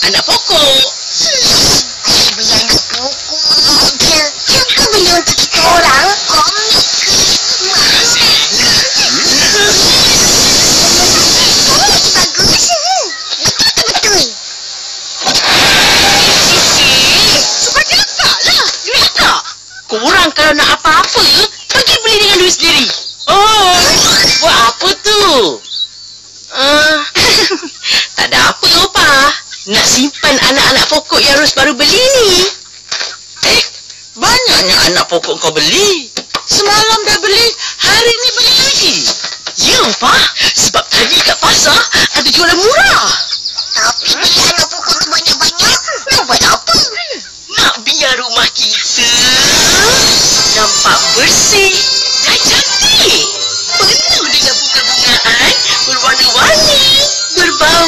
Anak pokok. Saya beli anak pokok je. Kenapa beli untuk kita orang? Komik ke? Komik bagus. Betul-betul. Suka cakaplah. Duit tak? Korang kalau nak apa-apa, pergi beli dengan duit sendiri. Oh, buat apa tu? Tak ada apa, Opa. Nak simpan anak-anak pokok yang Ros baru beli ni. Banyaknya anak pokok kau beli. Semalam dah beli, hari ni beli lagi. Ya, Opa. Sebab tadi kat pasar ada jualan murah. Tapi beli anak pokok tu banyak-banyak. Nak buat apa? Nak biar rumah kita nampak bersih dan cantik. Penuh dengan bunga-bungaan berwarna-warni, berbau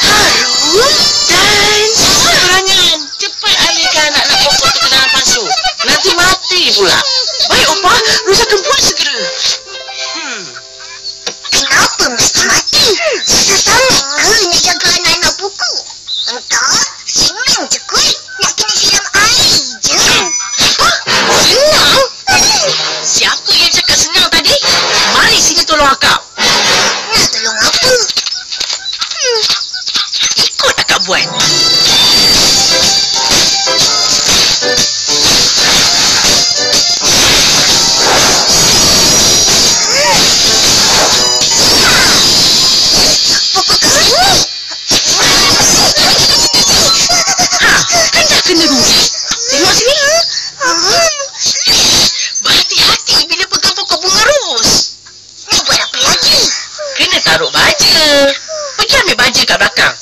harum dan berangan. Cepat alihkan anak-anak pokok tu ke dalam pasu. Nanti mati pula. Baik, Opa. Ros akan buat segera. Kenapa mesti mati? Susah sangat ke nak jaga anak-anak pokok? Entah, senang je kot. Nak kena siram air je. Senang? Siapa yang cakap senang tadi? Mari sini tolong akak. Nak tolong apa? Ikut akak buat. Pokok ke sini? Kan dah kena rugi. Tengok sini. Berhati-hati bila pegang pokok bunga ros. Nak buat apa lagi? Kena taruh baja. Pergi ambil baja kat belakang.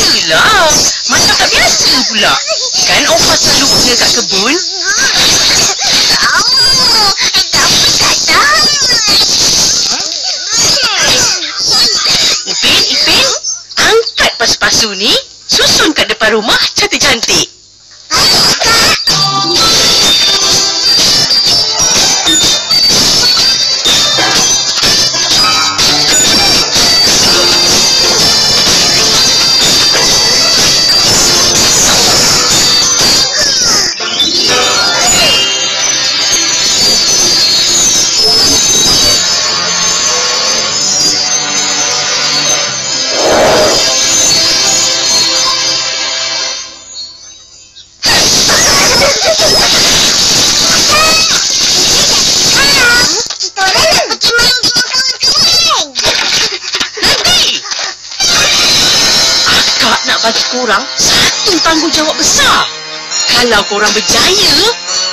Yelah, macam tak biasa pula. Kan Opa selalu guna kat kebun. Ipin, angkat pasu-pasu ni, susun kat depan rumah cantik-cantik. Bagi korang satu tanggungjawab besar. Kalau korang berjaya,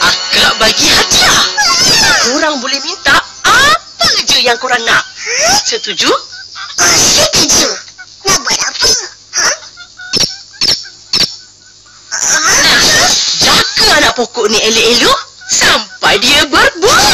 akak bagi hadiah. Korang boleh minta apa je yang korang nak. Setuju? Setuju. Nak buat apa? pokok ni elok-elok sampai dia berbuah.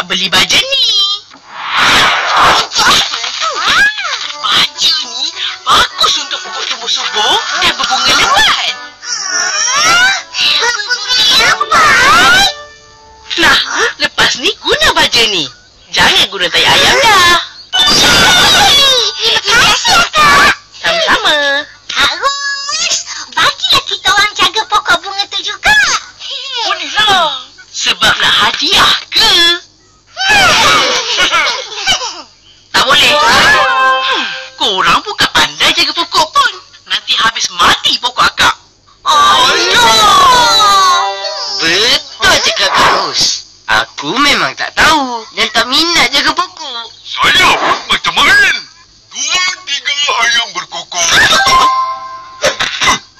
Beli baju ni. Baju ni bagus untuk pokok tumbuh subur dan berbunga lebat. Berbunga lebat? Nah, lepas ni guna baju ni. Jangan guna tai ayam dah. Terima kasih, Kak. Sama-sama. Bagus. Bagilah kita orang jaga pokok bunga tu juga. Bolehlah. Sebab nak hadiah ke? Tak boleh. Korang bukan pandai jaga pokok pun. Nanti habis mati pokok akak. Betul cakap Kak Ros. Aku memang tak tahu dan tak minat jaga pokok. Saya pun macam main. 2-3 ayam berkokok.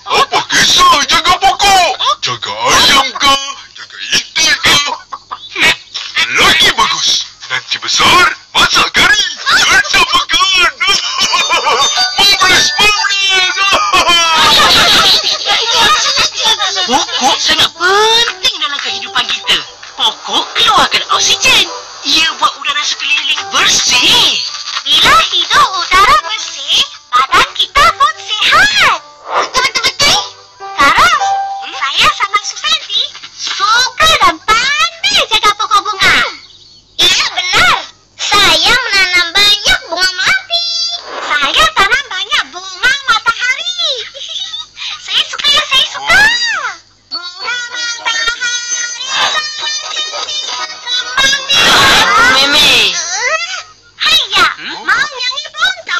Apa kisah jaga pokok? Jaga ayam ke? Jaga ikan ke? Lagi bagus. Nanti besar, masak kari. Sedap makan. Manis. Pokok sangat penting dalam kehidupan kita. Pokok keluarkan oksigen. Ia buat udara sekeliling bersih. Bila hidup udara bersih, badan kita pun sihat. Betul-betul. Karas, saya sama Susanti suka dan pandai jaga pokok bunga. Ya, benar. Saya menanam banyak bunga melati. Saya tanam banyak bunga matahari. Saya suka. Bunga matahari Meme. Hayya, mau nyanyi pun tak?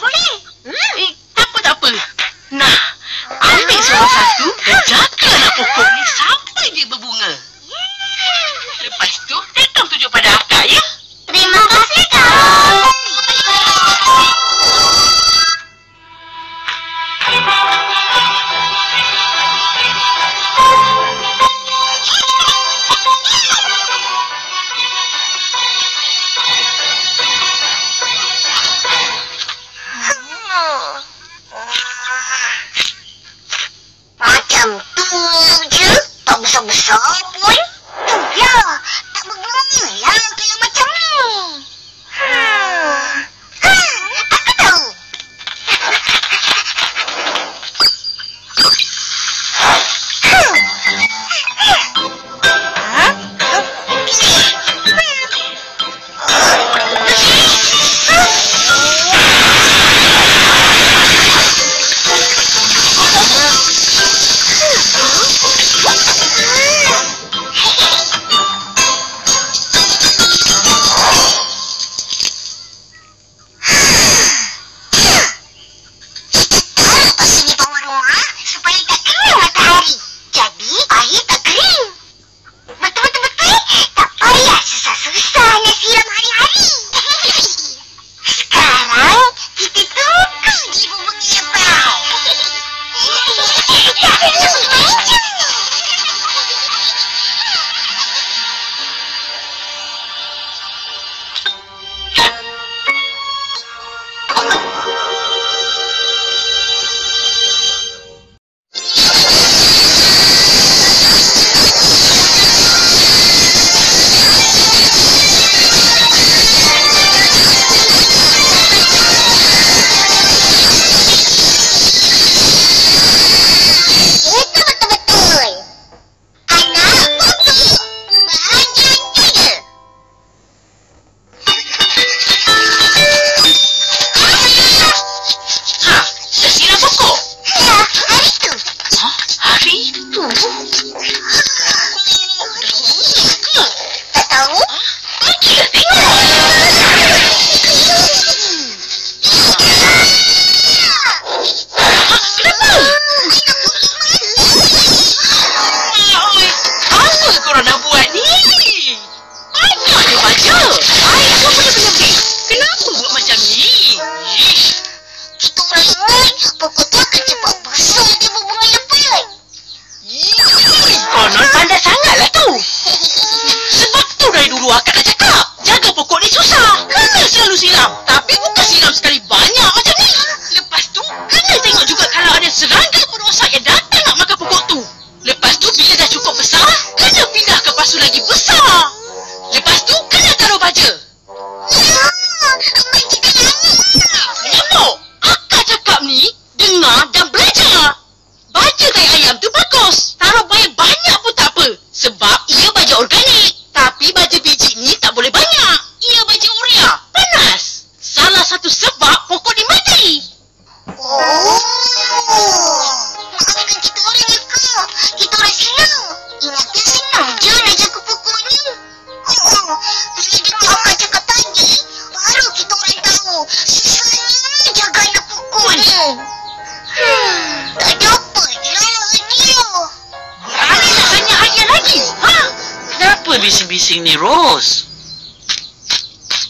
masing-masing ni, Ros.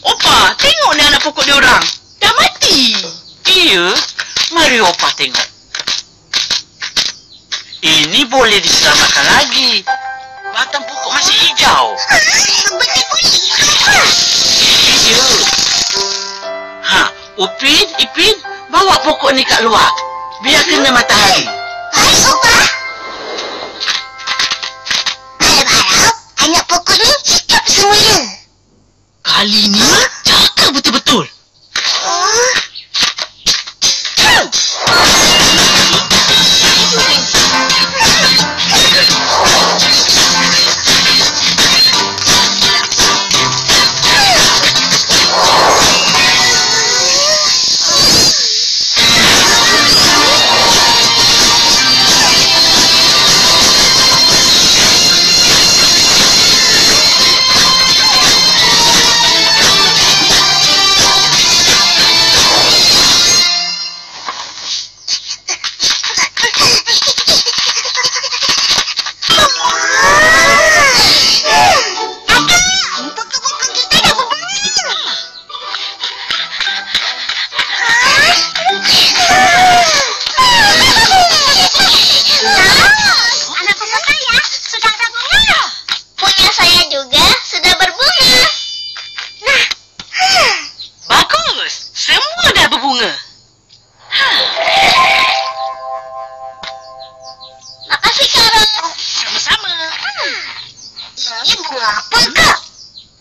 Opa, tengok ni anak pokok diorang. Dah mati. Iya, mari Opa tengok. Ini boleh diselamatkan lagi. Batang pokok masih hijau. Boleh. Iya. Upin, Ipin, bawa pokok ni kat luar. Biar kena matahari. Baik, Opa. Harap-harap anak pokok ni hidup semula. Kali ni, cakap betul-betul.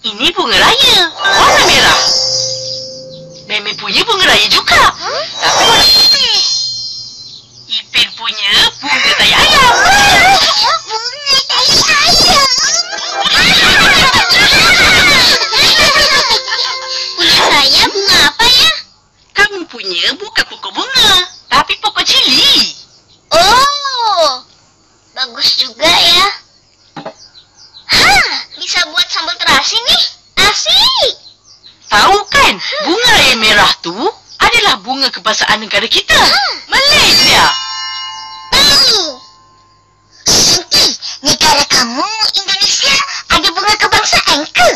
Ini bunga raya. Warna merah. Meme punya bunga raya juga. Tapi warna putih. Ipin punya bunga tai ayam. Bunga tai ayam. Punya saya bunga apa ya? Kamu punya bukan pokok bunga, tapi pokok cili. Oh, bagus juga ya. Bisa buat sambal terasi nih. Asik. Tahu kan, bunga raya merah tu adalah bunga kebangsaan negara kita, Malaysia. Tahu. Nanti negara kamu Indonesia ada bunga kebangsaan ke?